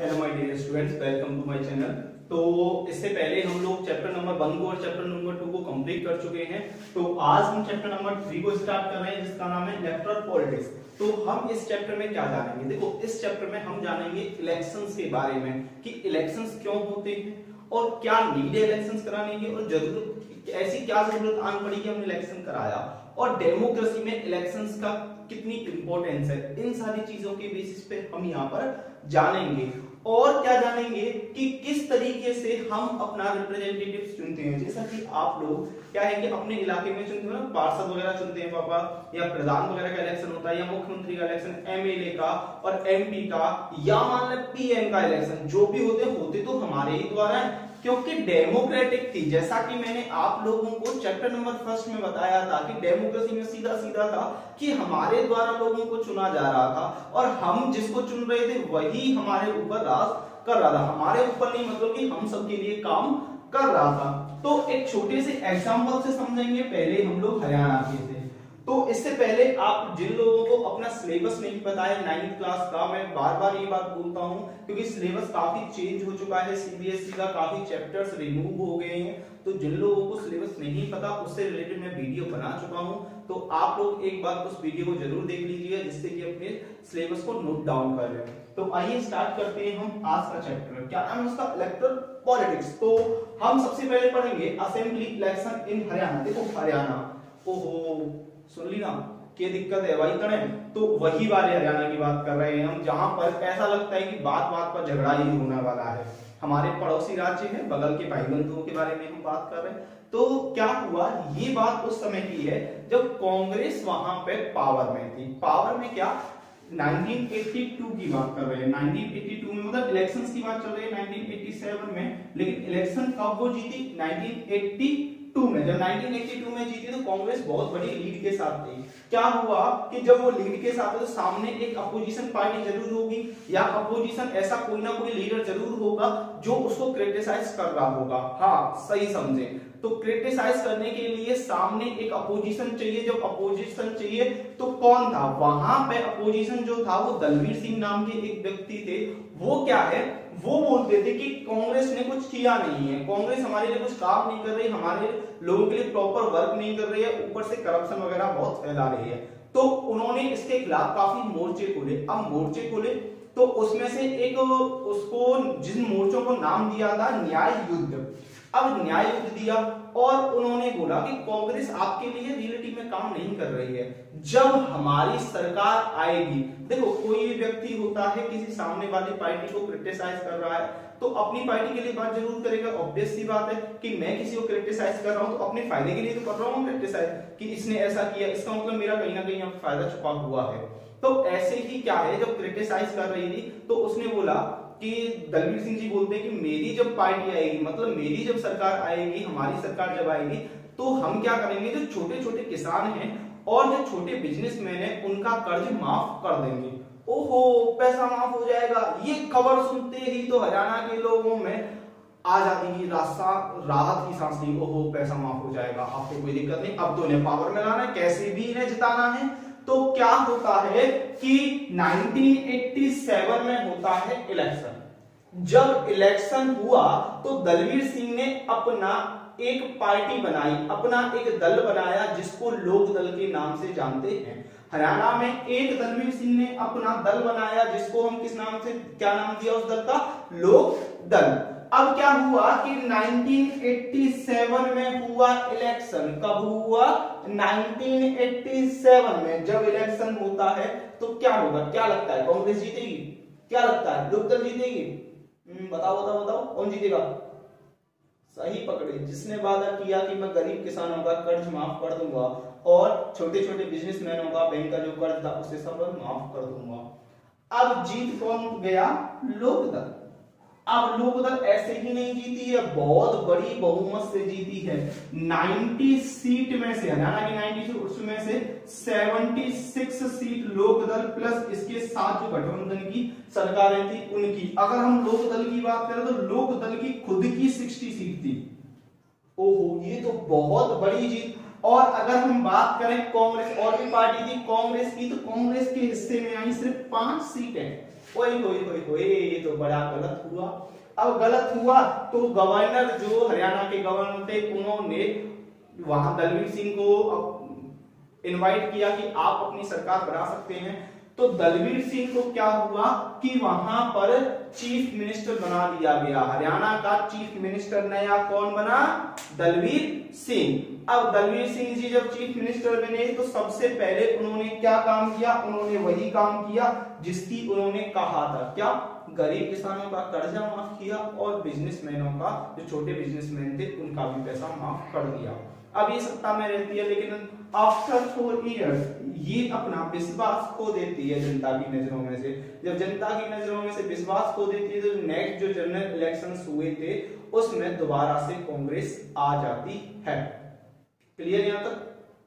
Hello my dear students, welcome to my channel. तो इससे पहले हम लोग चैप्टर नंबर 1 को और चैप्टर नंबर 2 को कंप्लीट कर चुके हैं। तो आज हम चैप्टर नंबर 3 को स्टार्ट कर रहे हैं, जिसका नाम है इलेक्टोरल पॉलिटिक्स। तो हम इस चैप्टर में क्या जानेंगे? देखो, इस चैप्टर में हम जानेंगे इलेक्शंस के बारे में कि इलेक्शंस क्यों होते हैं और क्या नीड है इलेक्शंस कराने की, और जरूरत ऐसी क्या जरूरत आन पड़ी कि हमने इलेक्शन कराया, और डेमोक्रेसी में इलेक्शंस का कितनी इंपॉर्टेंस है। इन सारी चीजों के बेसिस पे हम यहाँ पर जानेंगे। और क्या जानेंगे कि किस तरीके से हम अपना रिप्रेजेंटेटिव चुनते हैं। जैसा कि आप लोग क्या है कि अपने इलाके में चुनते हैं, पार्षद वगैरह चुनते हैं पापा, या प्रधान वगैरह का इलेक्शन होता है, या मुख्यमंत्री का इलेक्शन, एमएलए का और एमपी का, या मान लो पीएम का इलेक्शन, जो भी होते तो हमारे ही द्वारा है, क्योंकि डेमोक्रेटिक थी। जैसा कि मैंने आप लोगों को चैप्टर नंबर 1 में बताया था कि डेमोक्रेसी में सीधा सीधा था कि हमारे द्वारा लोगों को चुना जा रहा था, और हम जिसको चुन रहे थे वही हमारे ऊपर राज कर रहा था। हमारे ऊपर नहीं, मतलब कि हम सबके लिए काम कर रहा था। तो एक छोटे से एग्जाम्पल से समझेंगे। पहले हम लोग हरियाणा के थे। तो इससे पहले आप जिन लोगों को अपना सिलेबस नहीं पता है 9th क्लास का, मैं बार बार ये बात बोलता हूं क्योंकि सिलेबस काफी चेंज हो चुका है, सीबीएसई का काफी चैप्टर्स रिमूव हो गए हैं। तो जिन लोगों को सिलेबस नहीं पता, उससे रिलेटेड मैं वीडियो बना चुका हूं। तो आप लोग एक बार उस वीडियो को जरूर देख लीजिएगा, जिससे कि अपने सिलेबस को नोट डाउन कर लें। तो आइए स्टार्ट करते हैं हम आज का चैप्टर। क्या नाम है उसका? Electoral politics. तो हम सबसे पहले पढ़ेंगे असेंबली इलेक्शन इन हरियाणा। देखो हरियाणा, ओहो सुन ली ना, क्या दिक्कत है भाई तड़े। तो वही वाले हरियाणा की बात कर रहे हैं हम, जहां पर ऐसा लगता है कि बात बात पर झगड़ा ही होने वाला है। हमारे पड़ोसी राज्य है, बगल के भाई बंधुओं के बारे में हम बात कर रहे हैं। तो क्या हुआ, ये बात उस समय की है जब कांग्रेस वहां पे पावर में थी। पावर में क्या, 1982 की बात कर रहे हैं। 1982 में, मतलब इलेक्शंस की बात चल रही है 1987 में, लेकिन इलेक्शन कब वो जीती? 1982 में। जब 1982 में जीती तो कांग्रेस बहुत बड़ी लीड के साथ थी। क्या हुआ कि जब वो लीड के साथ है तो सामने एक अपोजिशन पार्टी जरूर होगी, या अपोजिशन ऐसा कोई ना कोई लीडर जरूर होगा जो उसको क्रिटिसाइज कर रहा होगा। हाँ सही समझे। तो क्रिटिसाइज करने के लिए सामने एक अपोजिशन चाहिए। जब अपोजिशन चाहिए तो कौन था वहां पे? अपोजिशन जो था वो दलवीर सिंह नाम के एक व्यक्ति थे। वो क्या है, वो बोलते थे कि कांग्रेस ने कुछ किया नहीं है, कांग्रेस हमारे लिए कुछ काम नहीं कर रही, हमारे लोगों के लिए प्रॉपर वर्क नहीं कर रही है, ऊपर से करप्शन वगैरह बहुत फैला रही है। तो उन्होंने इसके खिलाफ काफी मोर्चे खोले। अब मोर्चे खोले तो उसमें से एक, उसको जिन मोर्चों को नाम दिया था न्याय युद्ध। अब न्याय युद्ध दिया और उन्होंने बोला कि कांग्रेस आपके लिए रियलिटी में काम नहीं कर रही है। जब हमारी सरकार आएगी, देखो कोई भी व्यक्ति होता है किसी सामने वाली पार्टी को क्रिटिसाइज कर रहा है तो अपनी पार्टी के लिए बात जरूर करेगा। ऑब्वियस सी बात है कि मैं किसी को क्रिटिसाइज कर रहा हूं तो अपने फायदे के लिए तो कर रहा हूं क्रिटिसाइज, कि इसने ऐसा किया, इसका मतलब मेरा कहीं ना कहीं फायदा छुपा हुआ है। तो ऐसे ही क्या है, जब क्रिटिसाइज कर रही थी तो उसने बोला कि दलवीर सिंह जी बोलते हैं कि मेरी जब पार्टी आएगी, मतलब मेरी जब सरकार आएगी, हमारी सरकार जब आएगी तो हम क्या करेंगे, जो छोटे छोटे किसान हैं और जो छोटे बिजनेसमैन हैं उनका कर्ज माफ कर देंगे। ओहो, पैसा माफ हो जाएगा। ये खबर सुनते ही तो हरियाणा के लोगों में आ जाती की राहत की सांस ली। ओहो, पैसा माफ हो जाएगा, आपको कोई दिक्कत नहीं, अब तो इन्हें पावर में लाना है, कैसे भी इन्हें जिताना है। तो क्या होता है कि 1987 में होता है इलेक्शन। जब इलेक्शन हुआ तो दलवीर सिंह ने अपना एक पार्टी बनाई, अपना एक दल बनाया जिसको लोक दल के नाम से जानते हैं। हरियाणा में एक दलवीर सिंह ने अपना दल बनाया जिसको हम किस नाम से, क्या नाम दिया उस दल का? लोक दल। अब क्या हुआ कि 1987 में हुआ इलेक्शन। कब हुआ? 1987 में। जब इलेक्शन होता है तो क्या होगा, क्या लगता है? कांग्रेस जीतेगी? क्या लगता है, लोकदल जीतेगी? बताओ बताओ बताओ, कौन जीतेगा? सही पकड़े, जिसने वादा किया कि मैं गरीब किसानों का कर्ज माफ कर दूंगा और छोटे छोटे बिजनेसमैनों का बैंक का जो कर्ज था उसे सब माफ कर दूंगा। अब जीत कौन गया? लोकदल। अब लोकदल ऐसे ही नहीं जीती है, बहुत बड़ी बहुमत से जीती है। 90 सीट में से, हरियाणा की 90 सीट, उसमें से 76 सीट लोकदल प्लस इसके साथ जो गठबंधन की सरकारें थी उनकी। अगर हम लोकदल की बात करें तो लोकदल की खुद की 60 सीट थी। ओहो, ये तो बहुत बड़ी जीत। और अगर हम बात करें कांग्रेस, और भी पार्टी थी कांग्रेस की, तो कांग्रेस के हिस्से में आई सिर्फ 5 सीटें। ओए ये तो बड़ा गलत हुआ। अब गलत हुआ तो गवर्नर, जो हरियाणा के गवर्नर थे, उन्होंने वहां दलवीर सिंह को इनवाइट किया कि आप अपनी सरकार बना सकते हैं। तो दलवीर सिंह को क्या हुआ कि वहां पर चीफ मिनिस्टर बना दिया गया। हरियाणा का चीफ मिनिस्टर नया कौन बना? दलवीर सिंह। अब दलवीर सिंह जी जब चीफ मिनिस्टर बने तो सबसे पहले उन्होंने क्या काम किया? उन्होंने वही काम किया जिसकी उन्होंने कहा था। क्या? गरीब किसानों का कर्जा माफ किया और बिजनेसमैनों का, जो छोटे बिजनेसमैन थे, उनका भी पैसा माफ कर दिया। अब ये सत्ता में रहती है, लेकिन आफ्टर 4 इयर्स ये अपना विश्वास खो देती है जनता की नजरों में से। जब जनता की नजरों में से विश्वास खो देती है तो नेक्स्ट जो जनरल इलेक्शंस हुए थे उसमें दोबारा से कांग्रेस आ जाती है। क्लियर यहां तक?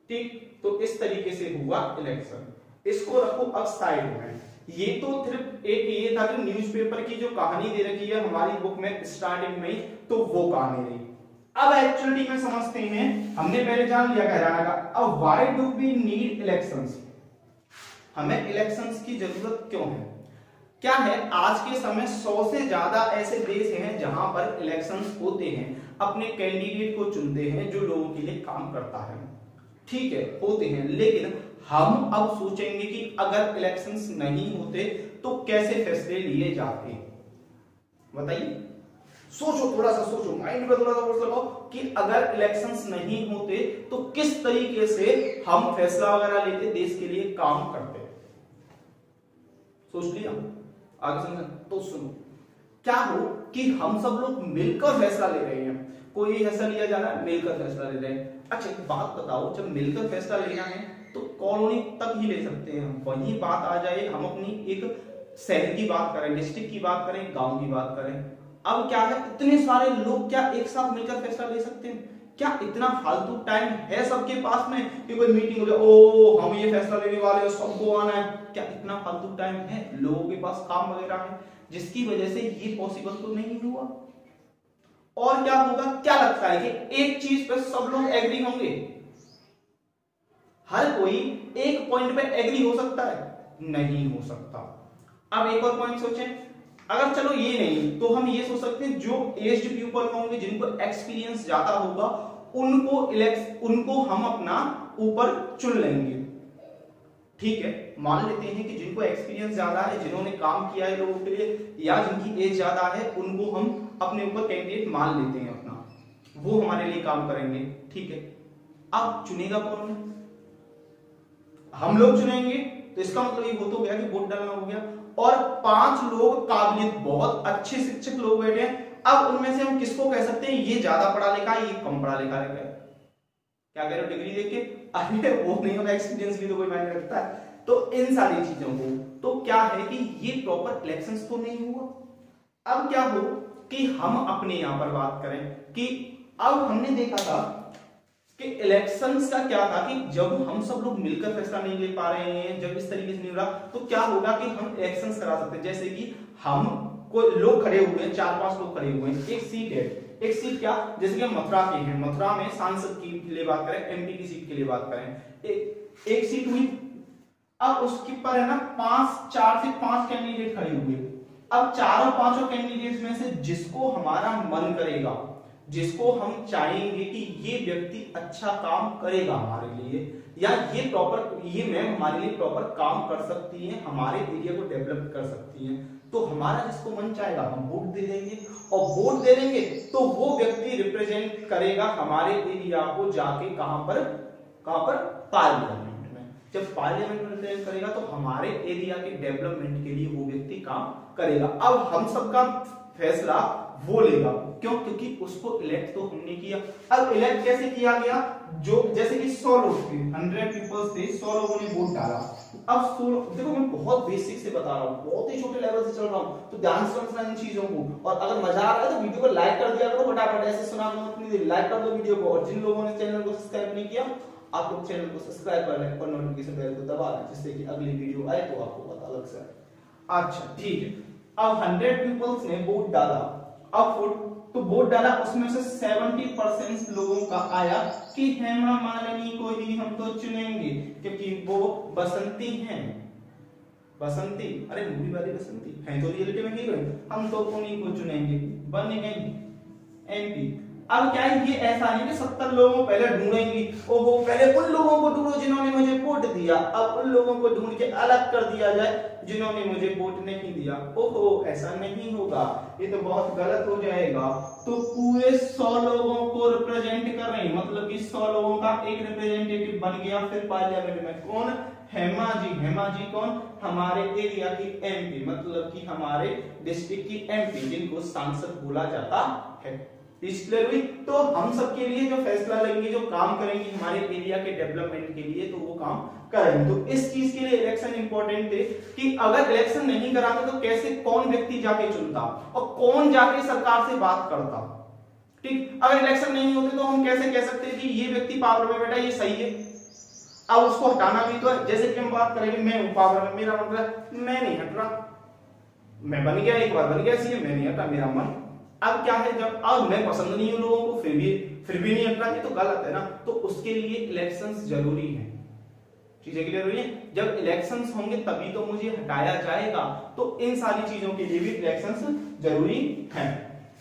ठीक, तो इस तरीके से हुआ इलेक्शन। इसको रखो अब साइड में। ये तो सिर्फ एक ये था कि न्यूज़पेपर की जो कहानी दे रखी है हमारी बुक में स्टार्टिंग में ही, तो वो कहानी रही। अब एक्चुअली में समझते हैं, हमने पहले जान लिया हरियाणा का। अब why do we need elections? हमें इलेक्शंस की जरूरत क्यों है? क्या है, आज के समय 100 से ज्यादा ऐसे देश हैं जहां पर इलेक्शंस होते हैं, अपने कैंडिडेट को चुनते हैं जो लोगों के लिए काम करता है। ठीक है, होते हैं, लेकिन हम अब सोचेंगे कि अगर इलेक्शंस नहीं होते तो कैसे फैसले लिए जाते? बताइए, सोचो, थोड़ा सा सोचो, माइंड में थोड़ा सा फोर्स लगाओ कि अगर इलेक्शंस नहीं होते तो किस तरीके से हम फैसला वगैरह लेते, देश के लिए काम करते। सोच लिया? आगे समझ? तो सुनो, क्या हो कि हम सब लोग मिलकर फैसला ले रहे हैं। कोई फैसला लिया जा रहा है, मिलकर फैसला ले रहे हैं। अच्छा एक बात बताओ, जब मिलकर फैसला लेना है तो कॉलोनी तक ही ले सकते हैं हम। वही बात आ जाए, हम अपनी एक शहर की बात करें, डिस्ट्रिक्ट की बात करें, गांव की बात करें, अब क्या है, इतने सारे लोग क्या एक साथ मिलकर फैसला ले सकते हैं? क्या इतना फालतू टाइम है सबके पास में कि कोई मीटिंग हो जाए, ओ हम ये फैसला लेने वाले हैं, सबको आना है? क्या इतना फालतू टाइम है? लोगों के पास काम वगैरह है, जिसकी वजह से ये पॉसिबल तो नहीं हुआ। और क्या होगा? क्या लगता है कि एक चीज पर सब लोग एग्री होंगे? हर कोई एक पॉइंट पे एग्री हो सकता है? नहीं हो सकता। अब एक और पॉइंट सोचें, अगर चलो ये नहीं तो हम ये सोच सकते हैं जो एज्ड पीपल होंगे, जिनको एक्सपीरियंस ज्यादा होगा, उनको हम अपना ऊपर चुन लेंगे। ठीक है, मान लेते हैं कि जिनको एक्सपीरियंस ज्यादा है, जिन्होंने काम किया है लोगों के लिए, या जिनकी एज ज्यादा है, उनको हम अपने ऊपर कैंडिडेट मान लेते हैं अपना, वो हमारे लिए काम करेंगे। ठीक है, अब चुनेगा कौन? हम लोग चुनेंगे, तो इसका मतलब ये हो तो गया कि वोट डालना हो गया। और 5 लोग काबिलियत, बहुत अच्छे शिक्षक लोग बैठे हैं। अब उनमें से हम किसको कह सकते हैं ये ज्यादा पढ़ा लिखा है, ये कम पढ़ा लिखा है? क्या कह रहे हो? डिग्री देख के? अरे वो नहीं होगा, एक्सपीरियंस भी तो कोई मायने रखता है। तो इन सारी चीजों को, तो क्या है कि ये प्रॉपर इलेक्शंस तो नहीं हुआ। अब क्या हो कि हम अपने यहां पर बात करें कि अब हमने देखा था कि इलेक्शंस का क्या था कि जब हम सब लोग मिलकर फैसला नहीं ले पा रहे हैं, जब इस तरीके से नहीं हो रहा, तो क्या होगा कि हम इलेक्शंस करा सकते हैं। जैसे कि हम कोई लोग खड़े हुए हैं, 4-5 लोग खड़े हुए हैं, एक सीट है, एक सीट क्या, जैसे कि मथुरा के हैं, मथुरा में सांसद की लिए बात करें, एमपी की सीट के लिए बात करें, एक सीट हुई। अब उसके पर है ना 4 से 5 कैंडिडेट खड़े हुए। अब चारों पांचों कैंडिडेट्स में से जिसको हमारा मन करेगा, जिसको हम चाहेंगे कि ये व्यक्ति अच्छा काम करेगा हमारे लिए, या ये मैम हमारे लिए प्रॉपर काम कर सकती है, हमारे एरिया को डेवलप कर सकती है, तो हमारा जिसको मन चाहेगा हम वोट दे देंगे। और वोट दे देंगे तो वो व्यक्ति रिप्रेजेंट करेगा हमारे एरिया को जाके कहां पर? पार्लियामेंट में। जब पार्लियामेंट में रिप्रेजेंट करेगा तो हमारे एरिया के डेवलपमेंट के लिए वो व्यक्ति काम करेगा। अब हम सबका फैसला वो लेगा, क्यों? क्योंकि उसको इलेक्ट तो हमने किया। अब इलेक्ट कैसे किया गया? जो जैसे कि 100 लोग थे, 100 पीपल्स थे, 100 लोगों ने वोट डाला। अब 100, देखो मैं बहुत बेसिक से बता रहा हूँ, बहुत ही छोटे लेवल से चल रहा हूँ, तो ध्यान से समझना इन चीजों को। और अगर मजा आ रहा है तो वीडियो को लाइक कर दिया करो फटाफट, ऐसे सुना लाइक कर दो वीडियो को। और जिन लोगों ने चैनल को सब्सक्राइब नहीं किया, आप लोग चैनल को सब्सक्राइब कर लें और नोटिफिकेशन बेल को दबा लें, जिससे कि अगली वीडियो आए तो आपको पता लग सके। अच्छा ठीक है, अब 100 पीपल्स ने वोट डाला। अब तो वोट डाला, उसमें से 70% लोगों का आया कि हेमा मालिनी को ही हम तो चुनेंगे क्योंकि वो बसंती हैं। बसंती, अरे मूवी वाली बसंती है तो रियलिटी में हीरोइन, हम तो उन्हीं को चुनेंगे, बनेंगे एमपी। अब क्या है, ये ऐसा नहीं कि 70 लोगों को पहले ढूंढेंगे, ओहो पहले उन लोगों को ढूंढो जिन्होंने मुझे वोट दिया, अब उन लोगों को ढूंढ के अलग कर दिया जाए जिन्होंने मुझे वोट नहीं दिया। ओहो ऐसा नहीं होगा, ये तो बहुत गलत हो जाएगा। तो पूरे 100 लोगों को रिप्रेजेंट कर रहे हैं, मतलब कि 100 लोगों का एक रिप्रेजेंटेटिव बन गया। फिर पार्लियामेंट में कौन, हेमा जी। हेमा जी कौन, हमारे एरिया की एमपी, मतलब कि हमारे डिस्ट्रिक्ट की एमपी, जिनको सांसद बोला जाता है। क्लियर हुई। तो हम सबके लिए जो फैसला लेंगे, जो काम करेंगे हमारे एरिया के डेवलपमेंट के लिए, तो वो काम करेंगे। तो इस चीज के लिए इलेक्शन इंपॉर्टेंट है कि अगर इलेक्शन नहीं कराते तो कैसे, कौन व्यक्ति जाके चुनता और कौन जाके सरकार से बात करता। ठीक, अगर इलेक्शन नहीं होते तो हम कैसे कह सकते हैं कि ये व्यक्ति पावर में बैठा, ये सही है, अब उसको हटाना भी तो है। जैसे कि हम बात करेंगे, मैं हूं पावर में, मेरा मतलब मैं नहीं हट रहा, मैं बन गया, एक बार बन गया सीएम, मैं नहीं हटा, मेरा मन। अब क्या है, जब अब मैं पसंद नहीं हूं लोगों को, फिर भी नहीं हट रहा, ये तो गलत है ना। तो उसके लिए इलेक्शंस जरूरी है। चीजें क्लियर हुई है। जब इलेक्शंस होंगे तभी तो मुझे हटाया जाएगा, तो इन सारी चीजों के लिए भी इलेक्शंस जरूरी है।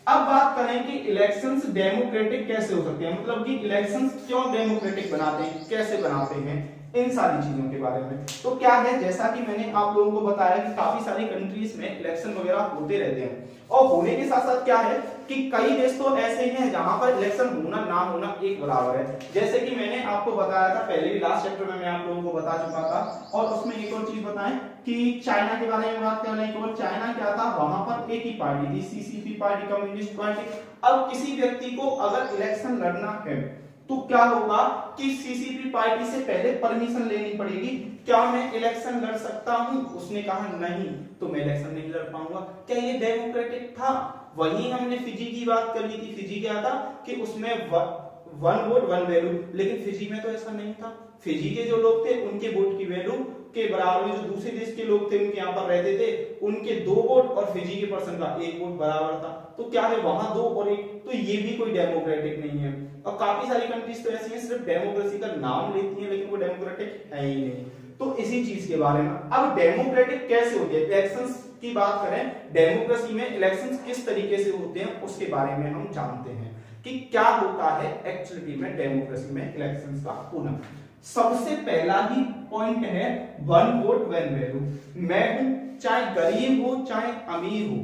अब बात करें कि इलेक्शंस डेमोक्रेटिक कैसे हो सकते हैं, मतलब कि इलेक्शंस क्यों डेमोक्रेटिक बनाते हैं, कैसे बनाते हैं, इन सारी चीजों के बारे में। तो क्या है, जैसा कि मैंने आप लोगों को बताया कि काफी सारी कंट्रीज में इलेक्शन वगैरह होते रहते हैं, और होने के साथ साथ क्या है कि कई देश तो ऐसे हैं जहां पर इलेक्शन होना ना होना एक बराबर है। जैसे कि मैंने आपको बताया था पहले भी, लास्ट चैप्टर में मैं आप लोगों को बता चुका था, और उसमें एक और चीज बताएं कि चाइना के बारे में बात कर रहे हैं। चाइना क्या था, वहां पर एक ही पार्टी थी, सीसीपी पार्टी, कम्युनिस्ट पार्टी। अब किसी व्यक्ति को अगर इलेक्शन लड़ना है तो क्या होगा कि सीसीपी पार्टी से पहले परमिशन लेनी पड़ेगी, क्या मैं इलेक्शन लड़ सकता हूं। उसने कहा नहीं, तो मैं इलेक्शन नहीं लड़ पाऊंगा। क्या ये डेमोक्रेटिक था? वही हमने फिजी की बात कर ली थी। फिजी क्या था कि उसमें 1 वोट 1 वैल्यू, लेकिन फिजी में तो ऐसा नहीं था। फिजी के जो लोग थे उनके वोट की वैल्यू के बराबर में जो दूसरे देश के लोग थे उनके यहाँ पर रहते थे, उनके 2 वोट और फिजी के पर्सन का 1 वोट बराबर था। तो क्या है, वहां 2 और 1, तो ये भी कोई डेमोक्रेटिक नहीं है। और काफी सारी कंट्रीज तो ऐसी हैं सिर्फ डेमोक्रेसी का नाम लेती हैं, लेकिन वो डेमोक्रेटिक है ही नहीं। तो इसी चीज के बारे में, अब डेमोक्रेटिक कैसे होती है, इलेक्शंस की बात करें, डेमोक्रेसी में इलेक्शंस किस तरीके से होते हैं उसके बारे में हम जानते हैं कि क्या होता है एक्चुअली में डेमोक्रेसी में इलेक्शंस का होना। सबसे पहला ही पॉइंट है 1 वोट 1 वैल्यू। मैं हूं, चाहे गरीब हो चाहे अमीर हो,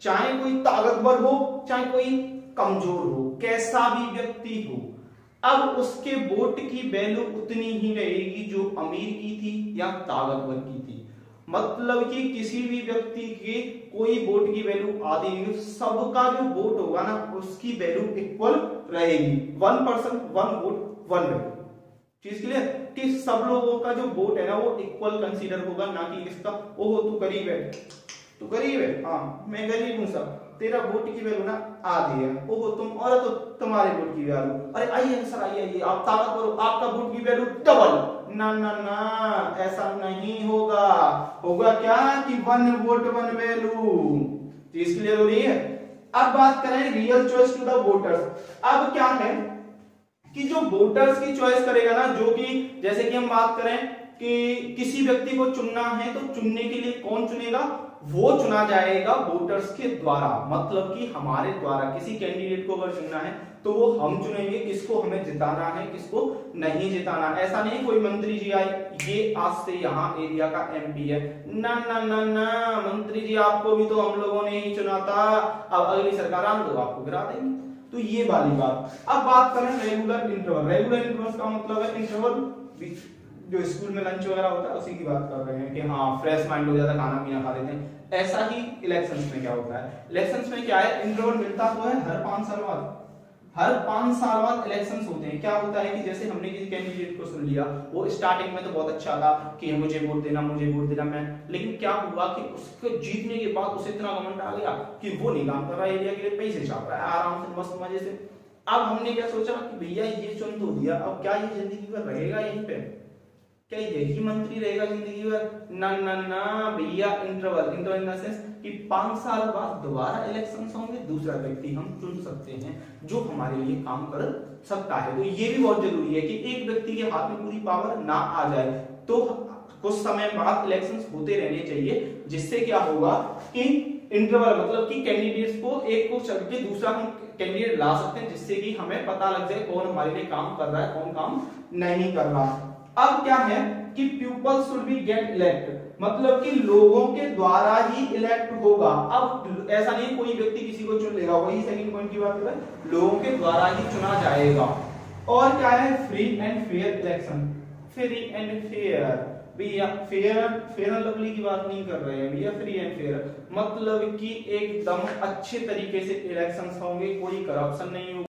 चाहे कोई ताकतवर हो चाहे कोई कमजोर हो, कैसा भी व्यक्ति हो, अब उसके वोट की वैल्यू उतनी ही रहेगी जो अमीर की थी या ताकतवर की थी। मतलब कि किसी भी व्यक्ति के कोई वोट की वैल्यू आधी नहीं, सबका जो वोट होगा ना उसकी वैल्यू इक्वल रहेगी। 1 पर्सन 1 वोट 1 वैल्यू। चीज क्लियर कि सब लोगों का जो वोट है ना वो इक्वल कंसीडर होगा, ना कि किसका ओहो तू गरीब है, तू गरीब है, हाँ मैं गरीब हूं, सब तेरा वोट की वैल्यू ना आधी है, ओहो तुम और तो तुम्हारे वोट की वैल्यू, अरे आइए सर आइए, आप ताकतवर हो, आपका वोट की वैल्यू डबल। ना ना ना, ऐसा नहीं होगा। होगा क्या कि 1 वोट 1 वैल्यू। चीज क्लियर हो रही है। अब बात करें real choice to the voters. अब क्या है कि जो वोटर्स की चॉइस करेगा ना, जो कि जैसे कि हम बात करें कि किसी व्यक्ति को चुनना है तो चुनने के लिए कौन चुनेगा, वो चुना जाएगा वोटर्स के द्वारा। मतलब कि हमारे द्वारा किसी कैंडिडेट को अगर चुनना है तो वो हम चुनेंगे किसको हमें जिताना है, किसको नहीं जिताना। ऐसा नहीं कोई मंत्री जी आए, ये आज से यहाँ एरिया का एमपी है, ना ना ना ना, मंत्री जी आपको भी तो हम लोगों ने ही चुना था, अब अगली सरकार हम लोग आपको गिरा देंगे। तो ये वाली बात। अब बात करें रेगुलर इंटरवल। रेगुलर इंटरवल का मतलब है इंटरवल जो स्कूल में लंच वगैरह होता है उसी की बात कर रहे हैं कि हाँ फ्रेश माइंड हो जाता है, खाना पीना खा लेते हैं। ऐसा ही इलेक्शंस में क्या होता है, इलेक्शंस में क्या है, इंटरवल मिलता तो है हर 5 साल बाद। हर 5 साल बाद इलेक्शंस होते हैं। क्या होता है कि जैसे हमने किसी कैंडिडेट को सुन लिया, वो स्टार्टिंग में तो बहुत अच्छा था कि मुझे वोट देना मुझे वोट देना, मैं, लेकिन क्या हुआ कि उसके जीतने के बाद उसे इतना घमंड आ गया कि वो नहीं काम कर रहा है, एरिया के लिए पैसे छाप रहा है आराम से मस्त मजे से। अब हमने क्या सोचा कि भैया ये चुन तो दिया, अब क्या ये जिंदगी भर रहेगा यहीं पे, क्या यही मंत्री रहेगा जिंदगी भर? ना ना ना भैया, इंटरवल इन द सेंस कि 5 साल बाद दोबारा इलेक्शंस होंगे, दूसरा व्यक्ति हम चुन सकते हैं जो हमारे लिए काम कर सकता है। तो ये भी बहुत जरूरी है कि एक व्यक्ति के हाथ में पूरी पावर ना आ जाए। तो कुछ समय बाद इलेक्शंस होते रहने चाहिए, जिससे क्या होगा कि इंटरवल मतलब कि कैंडिडेट्स को एक को छोड़ के दूसरा हम कैंडिडेट ला सकते हैं, जिससे कि हमें पता लग जाए कौन हमारे लिए काम कर रहा है कौन काम नहीं कर रहा। अब क्या है कि people should be get elect, मतलब कि लोगों के द्वारा ही इलेक्ट होगा। अब ऐसा नहीं कोई व्यक्ति किसी को चुन लेगा, वही सेकंड पॉइंट की बात कर रहे हैं, लोगों के द्वारा ही चुना जाएगा। और क्या है free and fair election, free and fair भैया, फेयर एंड लवली की बात नहीं कर रहे हैं भैया, फ्री एंड फेयर मतलब कि एकदम अच्छे तरीके से इलेक्शंस होंगे, कोई करप्शन नहीं होगा।